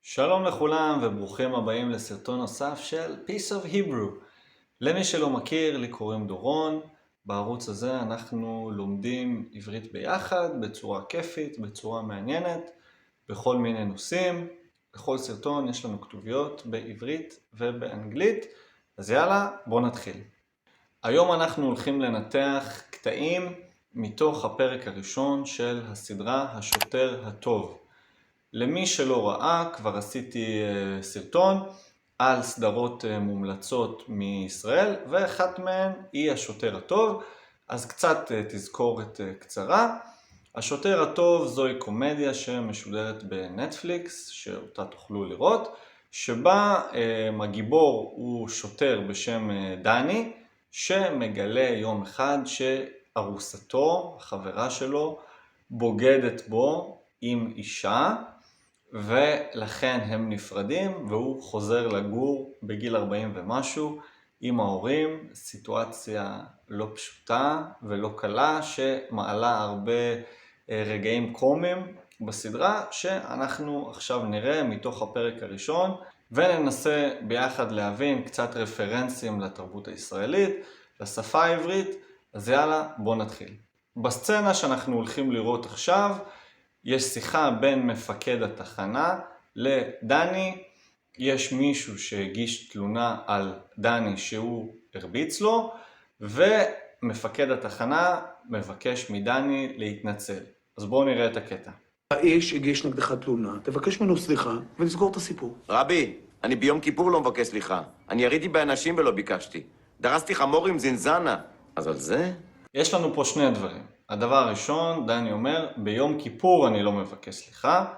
שלום לכולם וברוכים הבאים לסרטון נוסף של Piece of Hebrew. למי שלא מכיר, לי קוראים דורון. בערוץ הזה אנחנו לומדים עברית ביחד, בצורה כיפית, בצורה מעניינת, בכל מיני נושאים. בכל סרטון יש לנו כתוביות בעברית ובאנגלית. אז יאללה, בואו נתחיל. היום אנחנו הולכים לנתח קטעים מתוך הפרק הראשון של הסדרה השוטר הטוב. למי שלא ראה, כבר עשיתי סרטון על סדרות מומלצות מישראל, ואחת מהן היא השוטר הטוב, אז קצת תזכורת קצרה. השוטר הטוב זוהי קומדיה שמשודרת בנטפליקס, שאותה תוכלו לראות, שבה הגיבור הוא שוטר בשם דני, שמגלה יום אחד שארוסתו, החברה שלו, בוגדת בו עם אישה, ולכן הם נפרדים והוא חוזר לגור בגיל 40 ומשהו עם ההורים. סיטואציה לא פשוטה ולא קלה שמעלה הרבה רגעים קומיים בסדרה, שאנחנו עכשיו נראה מתוך הפרק הראשון וננסה ביחד להבין קצת רפרנסים לתרבות הישראלית, לשפה העברית. אז יאללה, בוא נתחיל. בסצנה שאנחנו הולכים לראות עכשיו יש שיחה בין מפקד התחנה לדני. יש מישהו שהגיש תלונה על דני שהוא הרביץ לו, ומפקד התחנה מבקש מדני להתנצל. אז בואו נראה את הקטע. האיש הגיש נגדך תלונה, תבקש ממנו סליחה ונסגור את הסיפור. רבי, אני ביום כיפור לא מבקש סליחה. אני יריתי באנשים ולא ביקשתי. דרסתי חמור עם זינזנה. אז על זה? יש לנו פה שני דברים. הדבר הראשון, דני אומר, ביום כיפור אני לא מבקש סליחה.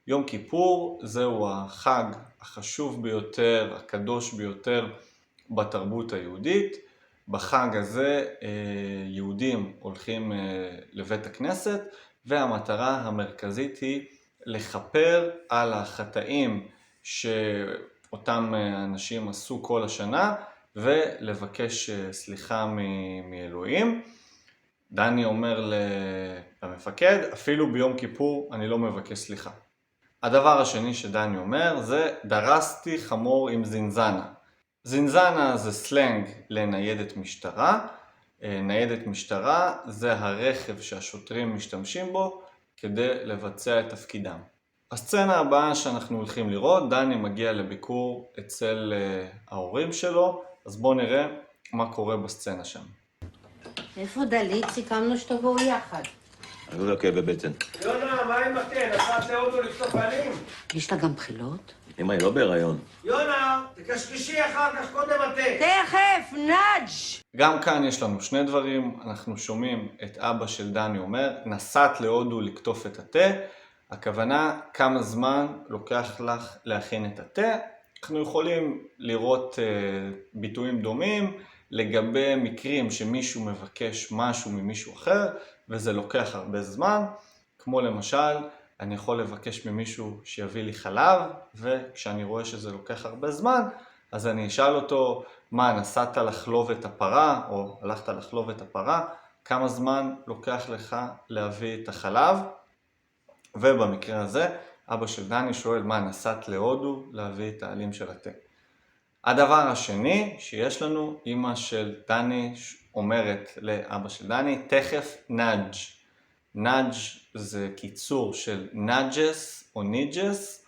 יום כיפור זהו החג החשוב ביותר, הקדוש ביותר בתרבות היהודית. בחג הזה יהודים הולכים לבית הכנסת, והמטרה המרכזית היא לכפר על החטאים שאותם אנשים עשו כל השנה, ולבקש סליחה מאלוהים. דני אומר למפקד, אפילו ביום כיפור אני לא מבקש סליחה. הדבר השני שדני אומר זה, דרסתי חמור עם זינזנה. זינזנה זה סלנג לניידת משטרה. ניידת משטרה זה הרכב שהשוטרים משתמשים בו כדי לבצע את תפקידם. הסצנה הבאה שאנחנו הולכים לראות, דני מגיע לביקור אצל ההורים שלו, אז בואו נראה מה קורה בסצנה שם. איפה דלית? סיכמנו שתבואו יחד. אני לא כאבי בטן. יונה, מה עם התה? נסעת להודו לפתוח פנים? יש לה גם בחילות? אמא, היא לא בהיריון. יונה, תקשקשי אחר כך קודם התה. תכף, נאג'. גם כאן יש לנו שני דברים. אנחנו שומעים את אבא של דני אומר, נסעת להודו לקטוף את התה. הכוונה, כמה זמן לוקח לך להכין את התה. אנחנו יכולים לראות ביטויים דומים לגבי מקרים שמישהו מבקש משהו ממישהו אחר וזה לוקח הרבה זמן, כמו למשל אני יכול לבקש ממישהו שיביא לי חלב, וכשאני רואה שזה לוקח הרבה זמן אז אני אשאל אותו, מה, נסעת לחלוב את הפרה או הלכת לחלוב את הפרה, כמה זמן לוקח לך להביא את החלב? ובמקרה הזה אבא של דני שואל, מה, נסעת להודו להביא את העלים של התה. הדבר השני שיש לנו, אמא של דני אומרת לאבא של דני, תכף נאג'. נאג' זה קיצור של נאג'ס או ניג'ס.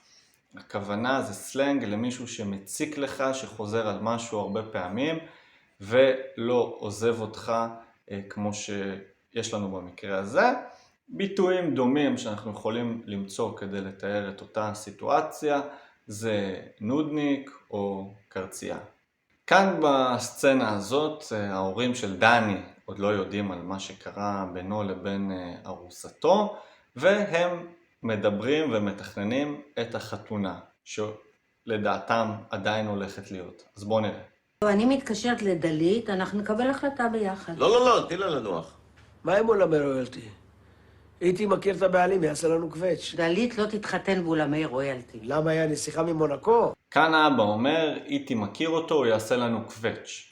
הכוונה זה סלנג למישהו שמציק לך, שחוזר על משהו הרבה פעמים ולא עוזב אותך כמו שיש לנו במקרה הזה. ביטויים דומים שאנחנו יכולים למצוא כדי לתאר את אותה סיטואציה זה נודניק או קרצייה. כאן בסצנה הזאת ההורים של דני עוד לא יודעים על מה שקרה בינו לבין ארוסתו, והם מדברים ומתכננים את החתונה שלדעתם עדיין הולכת להיות. אז בואו נראה. אני מתקשרת לדלית, אנחנו נקבל החלטה ביחד. לא, תני לה לנוח. מה עם עולמי רויאלטי? הייתי מכיר את הבעלים, יעשה לנו קווץ'. דלית לא תתחתן באולמי רויאלטי. למה היה נסיכה ממונקו? כאן האבא אומר, איתי מכיר אותו, הוא יעשה לנו קווץ'.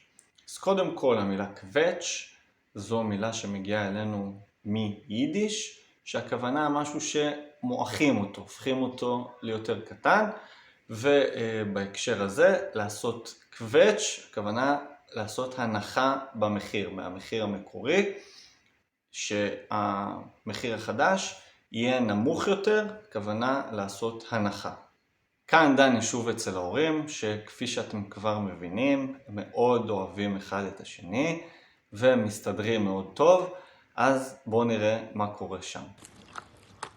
אז קודם כל המילה קווץ' זו מילה שמגיעה אלינו מיידיש, שהכוונה משהו מועכים אותו, הופכים אותו ליותר קטן, ובהקשר הזה לעשות קווץ', הכוונה לעשות הנחה במחיר, מהמחיר המקורי, שהמחיר החדש יהיה נמוך יותר, הכוונה לעשות הנחה. כאן דני שוב אצל ההורים, שכפי שאתם כבר מבינים, מאוד אוהבים אחד את השני, ומסתדרים מאוד טוב, אז בואו נראה מה קורה שם.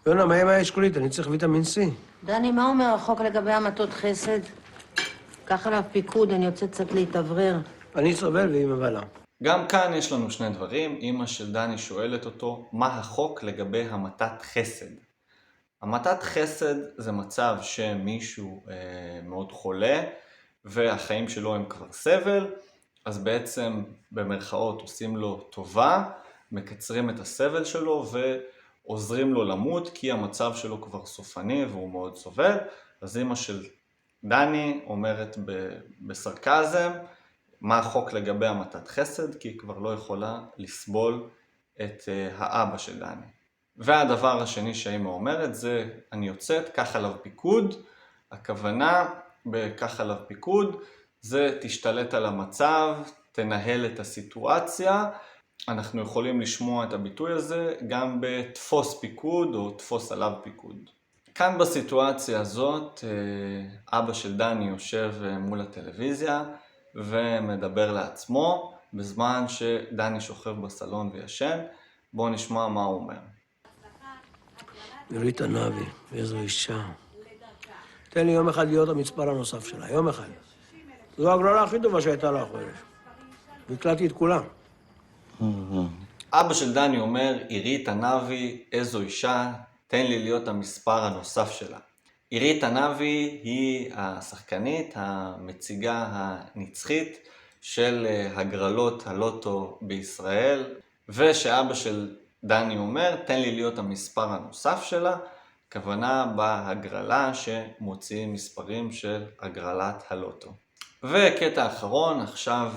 יונה, מה עם האשכולית? אני צריך ויטמין C. דני, מה אומר החוק לגבי המתות חסד? קח עליו פיקוד, אני יוצאת קצת להתאוורר. אני סובל והיא מבלה. גם כאן יש לנו שני דברים. אמא של דני שואלת אותו, מה החוק לגבי המתת חסד? המתת חסד זה מצב שמישהו מאוד חולה, והחיים שלו הם כבר סבל, אז בעצם במרכאות עושים לו טובה, מקצרים את הסבל שלו ועוזרים לו למות, כי המצב שלו כבר סופני והוא מאוד סובל. אז אמא של דני אומרת בסרקזם, מה החוק לגבי המתת חסד, כי היא כבר לא יכולה לסבול את האבא של דני. והדבר השני שהאמא אומרת זה, אני יוצאת, קח עליו פיקוד. הכוונה בקח עליו פיקוד זה תשתלט על המצב, תנהל את הסיטואציה. אנחנו יכולים לשמוע את הביטוי הזה גם בתפוס פיקוד או תפוס עליו פיקוד. כאן בסיטואציה הזאת, אבא של דני יושב מול הטלוויזיה ומדבר לעצמו, בזמן שדני שוכב בסלון וישן. בואו נשמע מה הוא אומר. יונית הנאבי, איזו אישה. תן לי יום אחד להיות המספר הנוסף שלה, יום אחד. זו הגרלה הכי טובה שהייתה לה החודש. והקלטתי את כולם. אבא של דני אומר, עירית הנאבי, איזו אישה, תן לי להיות המספר הנוסף שלה. עירית הנאבי היא השחקנית, המציגה הנצחית של הגרלות הלוטו בישראל, ושאבא של דני אומר, תן לי להיות המספר הנוסף שלה, כוונה בהגרלה שמוציאים מספרים של הגרלת הלוטו. וקטע אחרון, עכשיו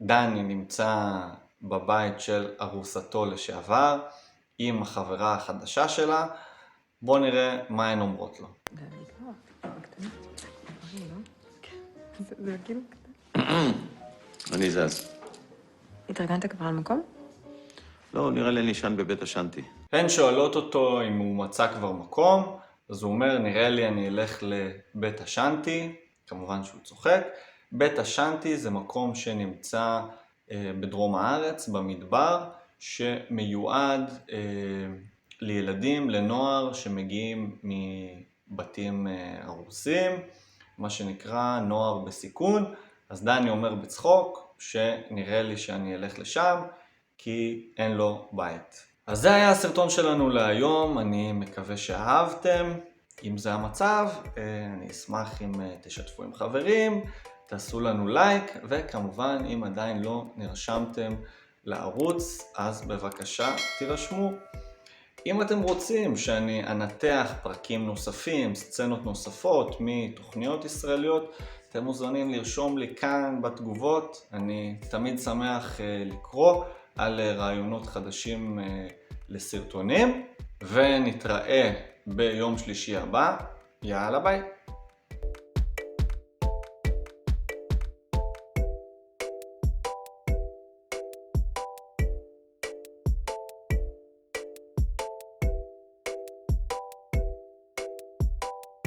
דני נמצא בבית של ארוסתו לשעבר, עם החברה החדשה שלה. בואו נראה מה הן אומרות לו. זה כאילו... אני זז. התארגנת כבר על מקום? לא, נראה לי נשען בבית השנטי. הן שואלות אותו אם הוא מצא כבר מקום, אז הוא אומר, נראה לי אני אלך לבית השנטי, כמובן שהוא צוחק. בית השנטי זה מקום שנמצא בדרום הארץ, במדבר, שמיועד לילדים, לנוער שמגיעים מבתים הרוסים, מה שנקרא נוער בסיכון. אז דני אומר בצחוק שנראה לי שאני אלך לשם, כי אין לו בית. אז זה היה הסרטון שלנו להיום, אני מקווה שאהבתם. אם זה המצב, אני אשמח אם תשתפו עם חברים, תעשו לנו לייק, וכמובן אם עדיין לא נרשמתם לערוץ, אז בבקשה תירשמו. אם אתם רוצים שאני אנתח פרקים נוספים, סצנות נוספות מתוכניות ישראליות, אתם מוזמנים לרשום לי כאן בתגובות. אני תמיד שמח לקרוא על רעיונות חדשים לסרטונים, ונתראה ביום שלישי הבא. יאללה ביי.